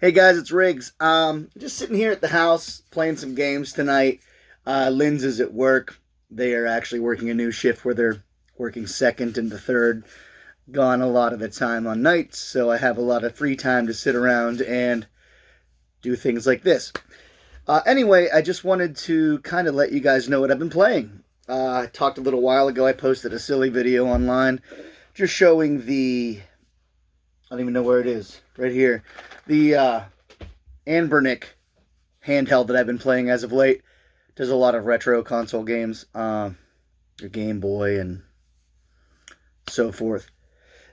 Hey guys, it's Riggs. Just sitting here at the house playing some games tonight. Lynn's is at work. They are actually working a new shift where they're working second and the third. Gone a lot of the time on nights, so I have a lot of free time to sit around and do things like this. Anyway, I just wanted to kind of let you guys know what I've been playing. I talked a little while ago. I posted a silly video online just showing I don't even know where it is. Right here. The Anbernic handheld that I've been playing as of late. Does a lot of retro console games. Your Game Boy and so forth.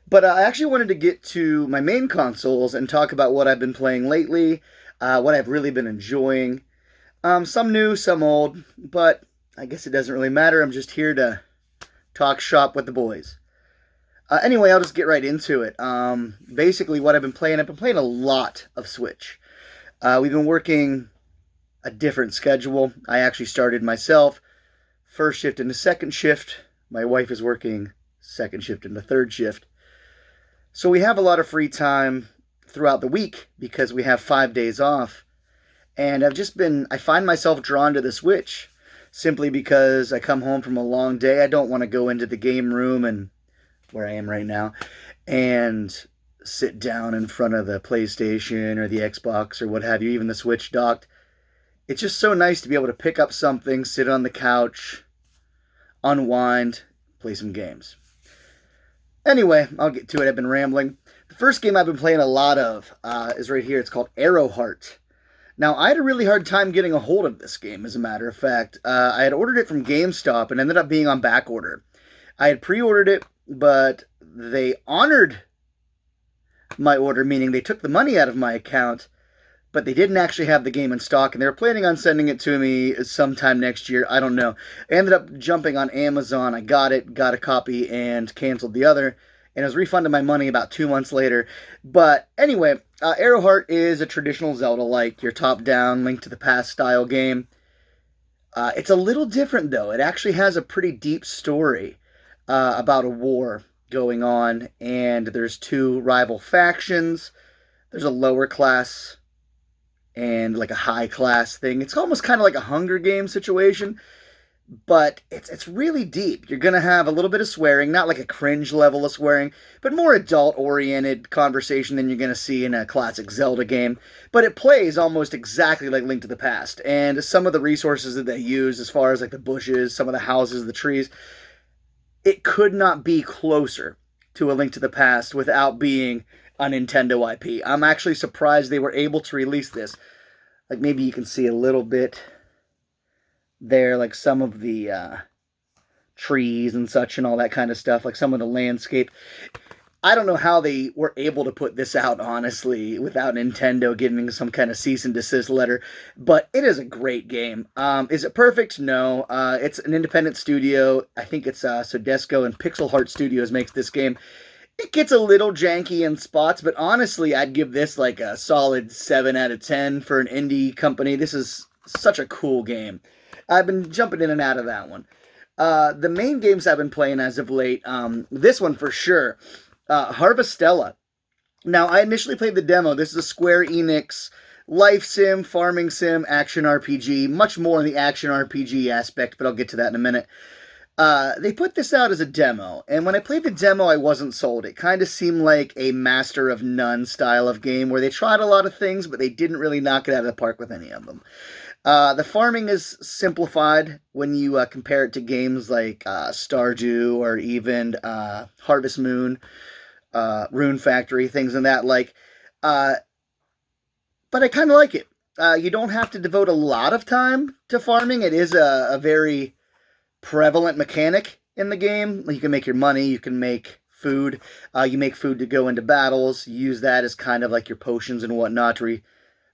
But I actually wanted to get to my main consoles and talk about what I've been playing lately. What I've really been enjoying. Some new, some old. But I guess it doesn't really matter. I'm just here to talk shop with the boys. Anyway, I'll just get right into it. Basically, what I've been playing a lot of Switch. We've been working a different schedule. I actually started myself first shift into second shift. My wife is working second shift into third shift. So we have a lot of free time throughout the week because we have 5 days off. And I find myself drawn to the Switch simply because I come home from a long day. I don't want to go into the game room and where I am right now, and sit down in front of the PlayStation or the Xbox or what have you, even the Switch docked. It's just so nice to be able to pick up something, sit on the couch, unwind, play some games. Anyway, I'll get to it. I've been rambling. The first game I've been playing a lot of is right here. It's called Arrowheart. Now, I had a really hard time getting a hold of this game, as a matter of fact. I had ordered it from GameStop and ended up being on back order. I had pre-ordered it, but they honored my order, meaning they took the money out of my account, but they didn't actually have the game in stock, and they were planning on sending it to me sometime next year. I don't know. I ended up jumping on Amazon. I got a copy, and canceled the other, and I was refunded my money about 2 months later. But anyway, Arrowheart is a traditional Zelda-like, your top-down, Link to the Past style game. It's a little different, though. It actually has a pretty deep story about a war going on, and there's two rival factions. There's a lower class and like a high class thing. It's almost kind of like a Hunger Games situation, but it's really deep. You're gonna have a little bit of swearing, not like a cringe level of swearing, but more adult oriented conversation than you're gonna see in a classic Zelda game. But it plays almost exactly like Link to the Past, and some of the resources that they use, as far as like the bushes, some of the houses, the trees, it could not be closer to A Link to the Past without being a Nintendo IP. I'm actually surprised they were able to release this. Like, maybe you can see a little bit there, like some of the trees and such and all that kind of stuff, like some of the landscape. I don't know how they were able to put this out, honestly, without Nintendo giving some kind of cease and desist letter, but it is a great game. Is it perfect? No. It's an independent studio. I think it's Sodesco and Pixel Heart Studios makes this game. It gets a little janky in spots, but honestly, I'd give this like a solid 7 out of 10 for an indie company. This is such a cool game. I've been jumping in and out of that one. The main games I've been playing as of late, this one for sure, Harvestella. Now, I initially played the demo. This is a Square Enix life sim, farming sim, action RPG. Much more in the action RPG aspect, but I'll get to that in a minute. They put this out as a demo, and when I played the demo, I wasn't sold. It kind of seemed like a Master of None style of game, where they tried a lot of things, but they didn't really knock it out of the park with any of them. The farming is simplified when you compare it to games like Stardew or even Harvest Moon, Rune Factory, things in that like. But I kind of like it. You don't have to devote a lot of time to farming. It is a very prevalent mechanic in the game. You can make your money, you can make food. You make food to go into battles. You use that as kind of like your potions and whatnot to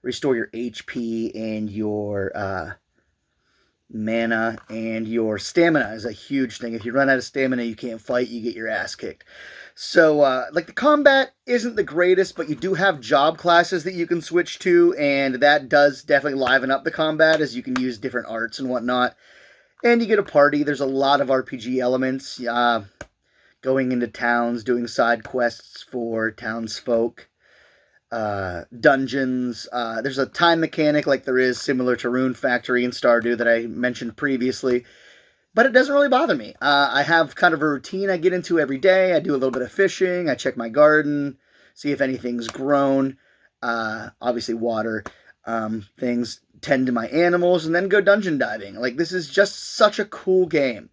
restore your HP and your mana, and your stamina is a huge thing. If you run out of stamina, you can't fight, you get your ass kicked. So, like, the combat isn't the greatest, but you do have job classes that you can switch to, and that does definitely liven up the combat, as you can use different arts and whatnot. And you get a party. There's a lot of RPG elements, going into towns, doing side quests for townsfolk. dungeons. There's a time mechanic like there is similar to Rune Factory and Stardew that I mentioned previously, but it doesn't really bother me. I have kind of a routine I get into every day. I do a little bit of fishing. I check my garden, see if anything's grown. Obviously, water things, tend to my animals, and then go dungeon diving. Like, this is just such a cool game.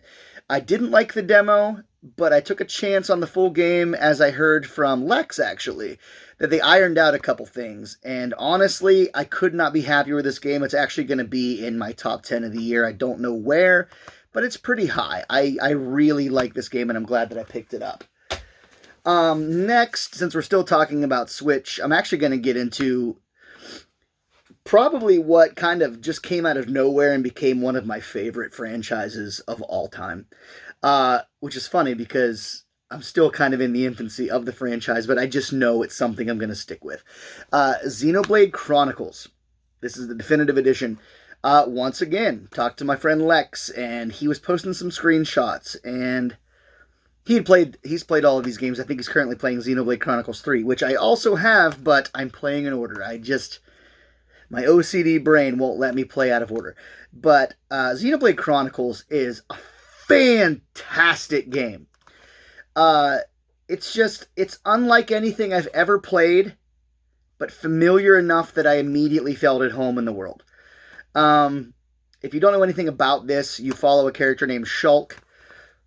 I didn't like the demo, but I took a chance on the full game as I heard from Lex, actually, that they ironed out a couple things. And honestly, I could not be happier with this game. It's actually going to be in my top 10 of the year. I don't know where, but it's pretty high. I really like this game, and I'm glad that I picked it up. Next, since we're still talking about Switch, I'm actually going to get into probably what kind of just came out of nowhere and became one of my favorite franchises of all time. Which is funny because I'm still kind of in the infancy of the franchise, but I just know it's something I'm going to stick with. Xenoblade Chronicles. This is the definitive edition. Once again, talked to my friend Lex, and he was posting some screenshots, and he's played all of these games. I think he's currently playing Xenoblade Chronicles 3, which I also have, but I'm playing in order. My OCD brain won't let me play out of order. But Xenoblade Chronicles is a fantastic game. It's unlike anything I've ever played, but familiar enough that I immediately felt at home in the world. If you don't know anything about this, you follow a character named Shulk,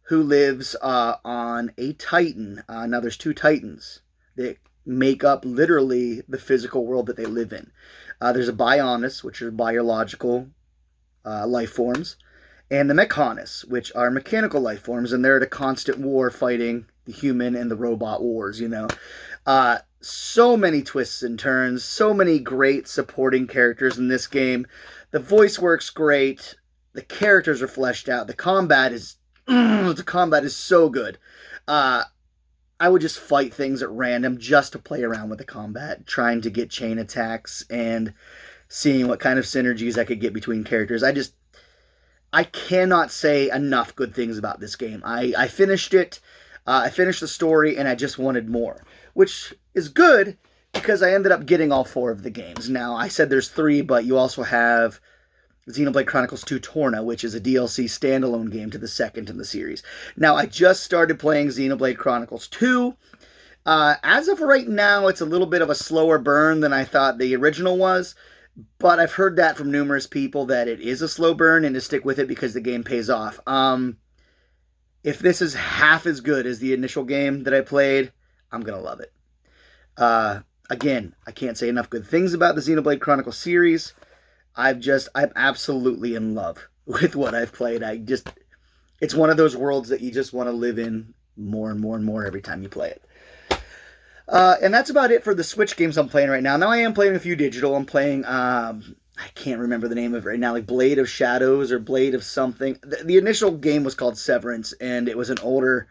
who lives on a Titan. Now, there's two Titans that make up literally the physical world that they live in. There's a Bionis, which are biological life forms, and the Mechonis, which are mechanical life forms, and they're at a constant war fighting the human and the robot wars, you know. So many twists and turns, so many great supporting characters in this game. The voice works great, the characters are fleshed out, the combat is so good. I would just fight things at random just to play around with the combat, trying to get chain attacks and seeing what kind of synergies I could get between characters. I cannot say enough good things about this game. I finished it, I finished the story, and I just wanted more, which is good because I ended up getting all 4 of the games. Now, I said there's 3, but you also have Xenoblade Chronicles 2 Torna, which is a DLC standalone game to the second in the series. Now, I just started playing Xenoblade Chronicles 2. As of right now, it's a little bit of a slower burn than I thought the original was, but I've heard that from numerous people that it is a slow burn and to stick with it because the game pays off. If this is half as good as the initial game that I played, I'm going to love it. Again, I can't say enough good things about the Xenoblade Chronicles series. I'm absolutely in love with what I've played. It's one of those worlds that you just want to live in more and more and more every time you play it. And that's about it for the Switch games I'm playing right now. Now I am playing a few digital. I'm playing, I can't remember the name of it right now, like Blade of Shadows or Blade of something. The initial game was called Severance, and it was an older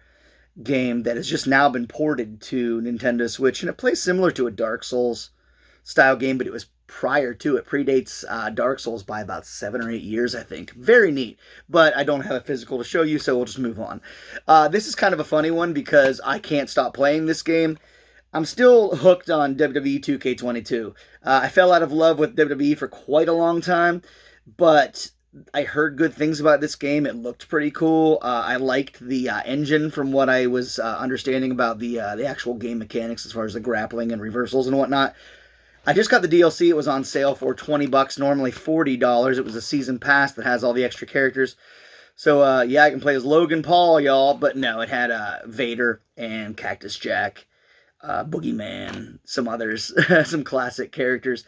game that has just now been ported to Nintendo Switch, and it plays similar to a Dark Souls style game, but it was prior to it. Predates Dark Souls by about 7 or 8 years, I think. Very neat, but I don't have a physical to show you, so we'll just move on. This is kind of a funny one because I can't stop playing this game. I'm still hooked on WWE 2K22. I fell out of love with WWE for quite a long time, but I heard good things about this game. It looked pretty cool. I liked the engine from what I was understanding about the actual game mechanics as far as the grappling and reversals and whatnot. I just got the DLC. It was on sale for $20, normally $40. It was a season pass that has all the extra characters. So, yeah, I can play as Logan Paul, y'all. But no, it had Vader and Cactus Jack, Boogeyman, some others, some classic characters.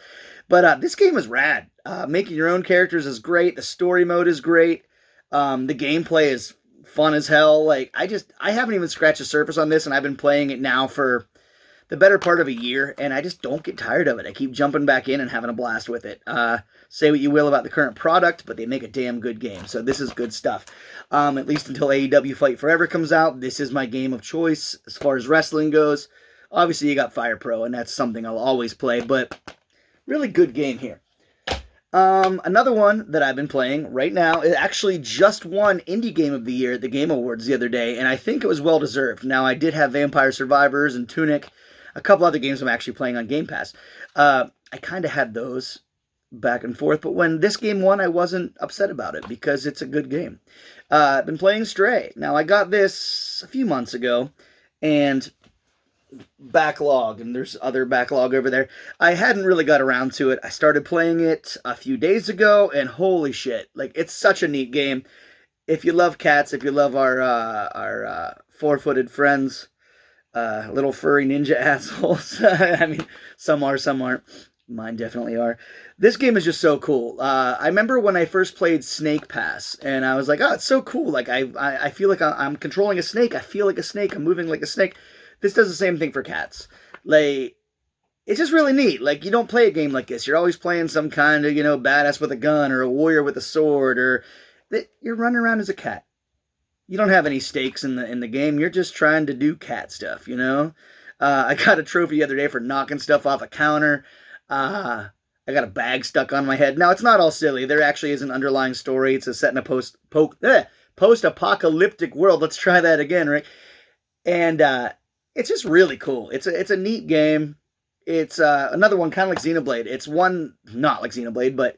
But this game is rad. Making your own characters is great. The story mode is great. The gameplay is fun as hell. Like, I haven't even scratched the surface on this, and I've been playing it now for the better part of a year, and I just don't get tired of it. I keep jumping back in and having a blast with it. Say what you will about the current product, but they make a damn good game, so this is good stuff. At least until AEW Fight Forever comes out, this is my game of choice as far as wrestling goes. Obviously, you got Fire Pro, and that's something I'll always play, but really good game here. Another one that I've been playing right now, it actually just won Indie Game of the Year at the Game Awards the other day, and I think it was well-deserved. Now, I did have Vampire Survivors and Tunic a couple other games I'm actually playing on Game Pass. I kind of had those back and forth, but when this game won, I wasn't upset about it because it's a good game. I've been playing Stray. Now, I got this a few months ago, and backlog, and there's other backlog over there. I hadn't really got around to it. I started playing it a few days ago, and holy shit, like, it's such a neat game. If you love cats, if you love our four-footed friends, little furry ninja assholes. I mean, some are, some aren't. Mine definitely are. This game is just so cool. I remember when I first played Snake Pass, and I was like, oh, it's so cool. Like, I feel like I'm controlling a snake. I feel like a snake. I'm moving like a snake. This does the same thing for cats. Like, it's just really neat. Like, you don't play a game like this. You're always playing some kind of, badass with a gun or a warrior with a sword, or you're running around as a cat. You don't have any stakes in the game. You're just trying to do cat stuff, I got a trophy the other day for knocking stuff off a counter. I got a bag stuck on my head. Now, it's not all silly. There actually is an underlying story. It's a set in a post-apocalyptic world. Let's try that again, right? And it's just really cool. It's a neat game. It's another one kind of like Xenoblade. It's one not like Xenoblade, but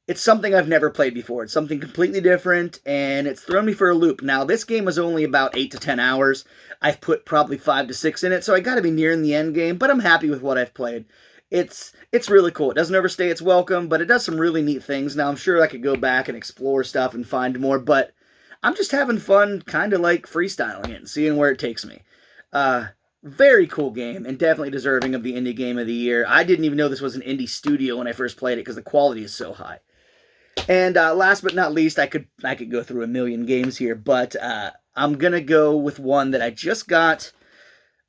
it's something I've never played before. It's something completely different, and it's thrown me for a loop. Now, this game was only about 8 to 10 hours. I've put probably 5 to 6 in it, so I got to be nearing the end game, but I'm happy with what I've played. It's really cool. It doesn't overstay its welcome, but it does some really neat things. Now, I'm sure I could go back and explore stuff and find more, but I'm just having fun kind of like freestyling it and seeing where it takes me. Very cool game, and definitely deserving of the Indie Game of the Year. I didn't even know this was an indie studio when I first played it because the quality is so high. And last but not least, I could go through a million games here, but I'm going to go with one that I just got.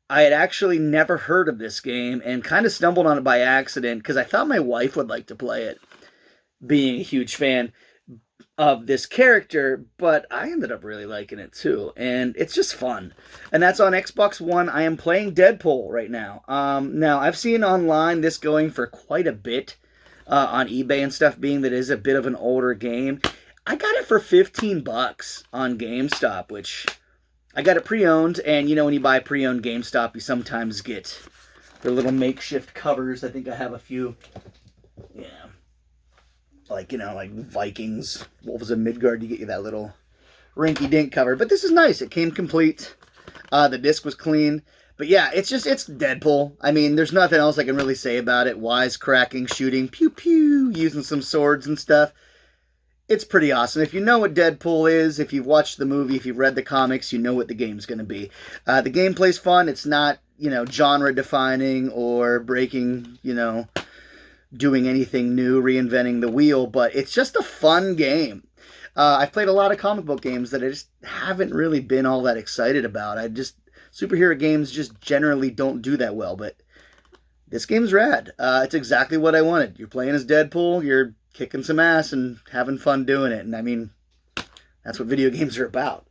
I had actually never heard of this game and kind of stumbled on it by accident because I thought my wife would like to play it, being a huge fan of this character, but I ended up really liking it too, and it's just fun. And that's on Xbox One. I am playing Deadpool right now. Now, I've seen online this going for quite a bit on eBay and stuff, being that it is a bit of an older game. I got it for $15 on GameStop, which I got it pre-owned, and when you buy pre-owned GameStop, you sometimes get their little makeshift covers. I think I have a few. Yeah. Like Vikings, Wolves of Midgard, you get you that little rinky-dink cover. But this is nice. It came complete. The disc was clean. But yeah, it's Deadpool. I mean, there's nothing else I can really say about it. Wisecracking, shooting, pew-pew, using some swords and stuff. It's pretty awesome. If you know what Deadpool is, if you've watched the movie, if you've read the comics, you know what the game's going to be. The gameplay's fun. It's not, genre-defining or breaking, doing anything new, reinventing the wheel, but it's just a fun game. I've played a lot of comic book games that I just haven't really been all that excited about. Superhero games just generally don't do that well, but this game's rad. It's exactly what I wanted. You're playing as Deadpool, you're kicking some ass and having fun doing it, and I mean, that's what video games are about.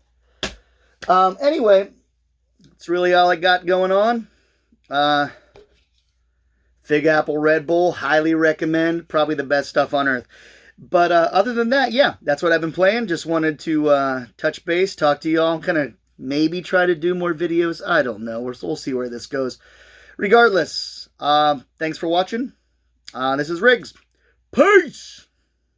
Anyway, that's really all I got going on. Fig Apple Red Bull, highly recommend. Probably the best stuff on earth. But other than that, yeah, that's what I've been playing. Just wanted to touch base, talk to y'all, kind of maybe try to do more videos. I don't know. We'll see where this goes. Regardless, thanks for watching. This is Riggs. Peace!